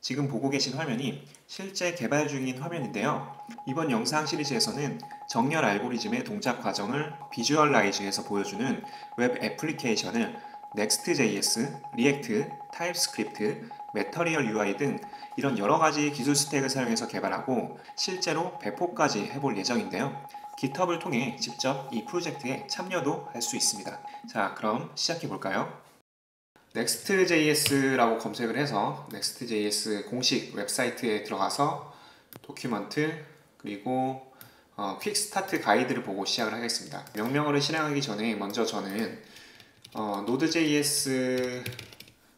지금 보고 계신 화면이 실제 개발 중인 화면인데요. 이번 영상 시리즈에서는 정렬 알고리즘의 동작 과정을 비주얼라이즈해서 보여주는 웹 애플리케이션을 Next.js, React, TypeScript, Material UI 등 이런 여러 가지 기술 스택을 사용해서 개발하고 실제로 배포까지 해볼 예정인데요. GitHub을 통해 직접 이 프로젝트에 참여도 할 수 있습니다. 자, 그럼 시작해 볼까요? Next.js라고 검색을 해서 Next.js 공식 웹사이트에 들어가서 도큐먼트 그리고 퀵 스타트 가이드를 보고 시작을 하겠습니다. 명령어를 실행하기 전에 먼저 저는 Node.js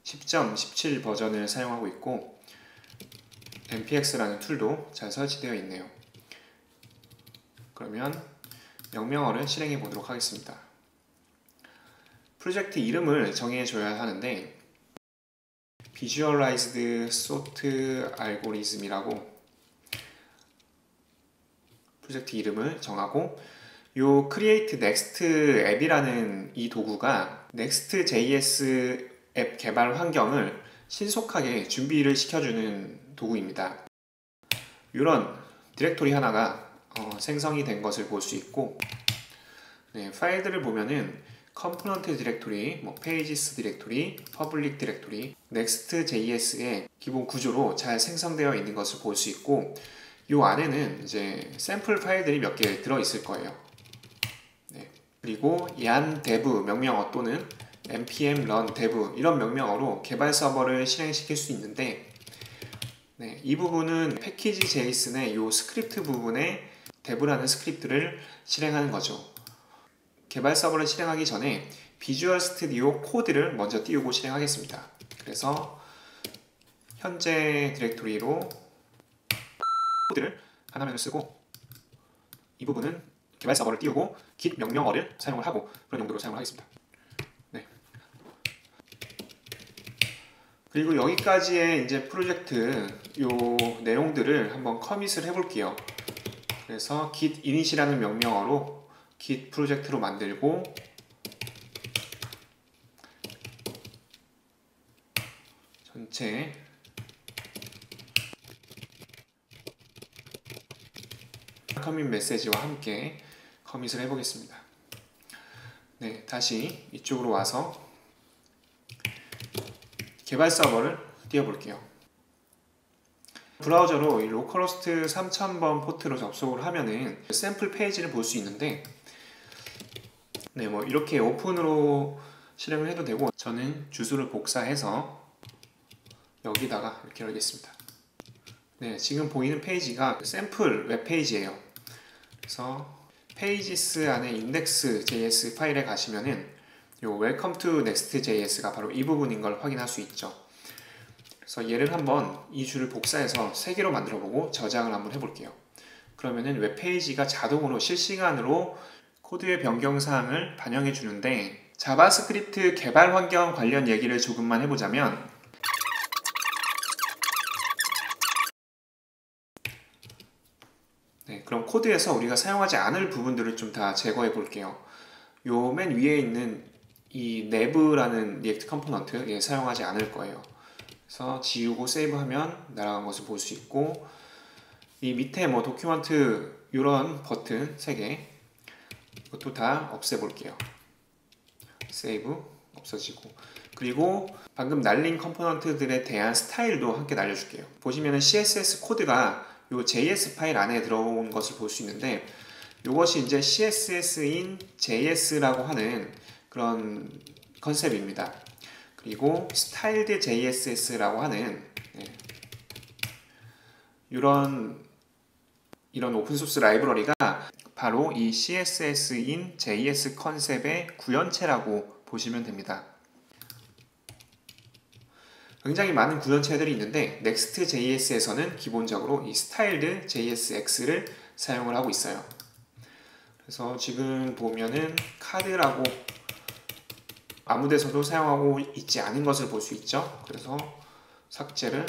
10.17 버전을 사용하고 있고 npx라는 툴도 잘 설치되어 있네요. 그러면 명령어를 실행해 보도록 하겠습니다. 프로젝트 이름을 정해줘야 하는데 Visualized Sort Algorithm이라고 프로젝트 이름을 정하고 요 Create Next 앱이라는 이 도구가 Next.js 앱 개발 환경을 신속하게 준비를 시켜주는 도구입니다. 이런 디렉토리 하나가 생성이 된 것을 볼 수 있고 파일들을 보면은 컴포넌트 디렉토리, 페이지스 디렉토리, 퍼블릭 디렉토리, Next.js의 기본 구조로 잘 생성되어 있는 것을 볼 수 있고 이 안에는 이제 샘플 파일들이 몇 개 들어 있을 거예요. 그리고 yarn dev 명령어 또는 npm run dev 이런 명령어로 개발 서버를 실행시킬 수 있는데 이 부분은 패키지 JSon의 이 스크립트 부분에 dev라는 스크립트를 실행하는 거죠. 개발 서버를 실행하기 전에 비주얼 스튜디오 코드를 먼저 띄우고 실행하겠습니다. 그래서 현재 디렉토리로 코드를 하나만을 쓰고 이 부분은 개발 서버를 띄우고 git 명령어를 사용을 하고 그런 용도로 사용을 하겠습니다. 그리고 여기까지의 이제 프로젝트 요 내용들을 한번 커밋을 해볼게요. 그래서 git init이라는 명령어로 git 프로젝트로 만들고 전체 커밋 메시지와 함께 커밋을 해보겠습니다. 다시 이쪽으로 와서 개발 서버를 띄워볼게요. 브라우저로 이 로컬호스트 3000번 포트로 접속을 하면은 샘플 페이지를 볼 수 있는데 이렇게 오픈으로 실행을 해도 되고 저는 주소를 복사해서 여기다가 이렇게 열겠습니다. 지금 보이는 페이지가 샘플 웹페이지예요. 그래서 페이지스 안에 index.js 파일에 가시면은 요 welcome to next.js가 바로 이 부분인 걸 확인할 수 있죠. 그래서 얘를 한번 이 줄을 복사해서 3개로 만들어 보고 저장을 한번 해볼게요. 그러면은 웹페이지가 자동으로 실시간으로 코드의 변경 사항을 반영해 주는데 자바스크립트 개발 환경 관련 얘기를 조금만 해보자면 그럼 코드에서 우리가 사용하지 않을 부분들을 좀 다 제거해 볼게요. 요 맨 위에 있는 이 nev라는 리액트 컴포넌트 사용하지 않을 거예요. 그래서 지우고 세이브하면 날아간 것을 볼 수 있고 이 밑에 도큐먼트 이런 버튼 3개 이것도 다 없애볼게요. 세이브 없어지고 그리고 방금 날린 컴포넌트들에 대한 스타일도 함께 날려줄게요. 보시면은 CSS 코드가 요 JS 파일 안에 들어온 것을 볼 수 있는데 이것이 이제 CSS인 JS라고 하는 그런 컨셉입니다. 그리고 styled JSS라고 하는 이런 오픈소스 라이브러리가 바로 이 CSS인 JS 컨셉의 구현체라고 보시면 됩니다. 굉장히 많은 구현체들이 있는데 Next.js에서는 기본적으로 이 styled JSX를 사용을 하고 있어요. 그래서 지금 보면은 카드라고 아무 데서도 사용하고 있지 않은 것을 볼 수 있죠. 그래서 삭제를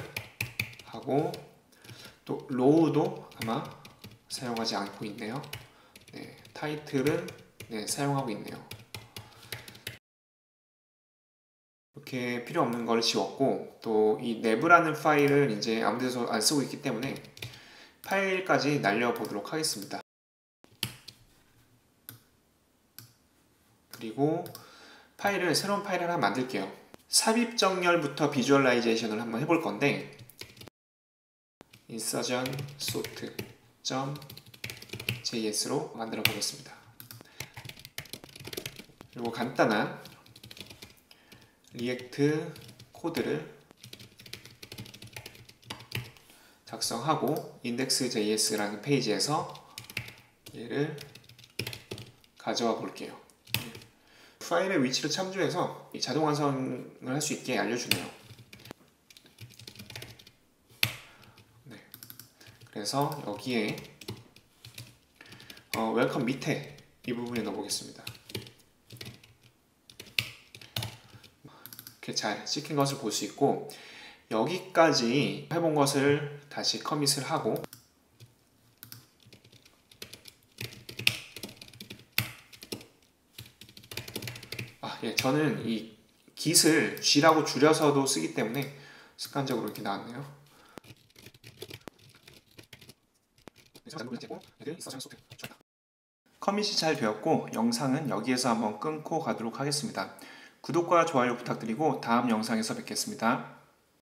하고 또 로우도 아마 사용하지 않고 있네요. 타이틀은 사용하고 있네요. 이렇게 필요 없는 걸 지웠고, 또 이 neve라는 파일을 이제 아무 데서 안 쓰고 있기 때문에 파일까지 날려보도록 하겠습니다. 그리고 새로운 파일을 하나 만들게요. 삽입 정렬부터 비주얼라이제이션을 한번 해볼 건데, insertion sort.js로 만들어 보겠습니다. 그리고 간단한 리액트 코드를 작성하고 index.js라는 페이지에서 얘를 가져와 볼게요. 파일의 위치를 참조해서 자동 완성을 할 수 있게 알려주네요. 네. 그래서 여기에 웰컴 밑에 이 부분에 넣어보겠습니다. 이렇게 잘 찍힌 것을 볼 수 있고, 여기까지 해본 것을 다시 커밋을 하고, 예, 저는 이 git을 g라고 줄여서도 쓰기 때문에 습관적으로 이렇게 나왔네요. 커밋이 잘 되었고, 영상은 여기에서 한번 끊고 가도록 하겠습니다. 구독과 좋아요 부탁드리고 다음 영상에서 뵙겠습니다.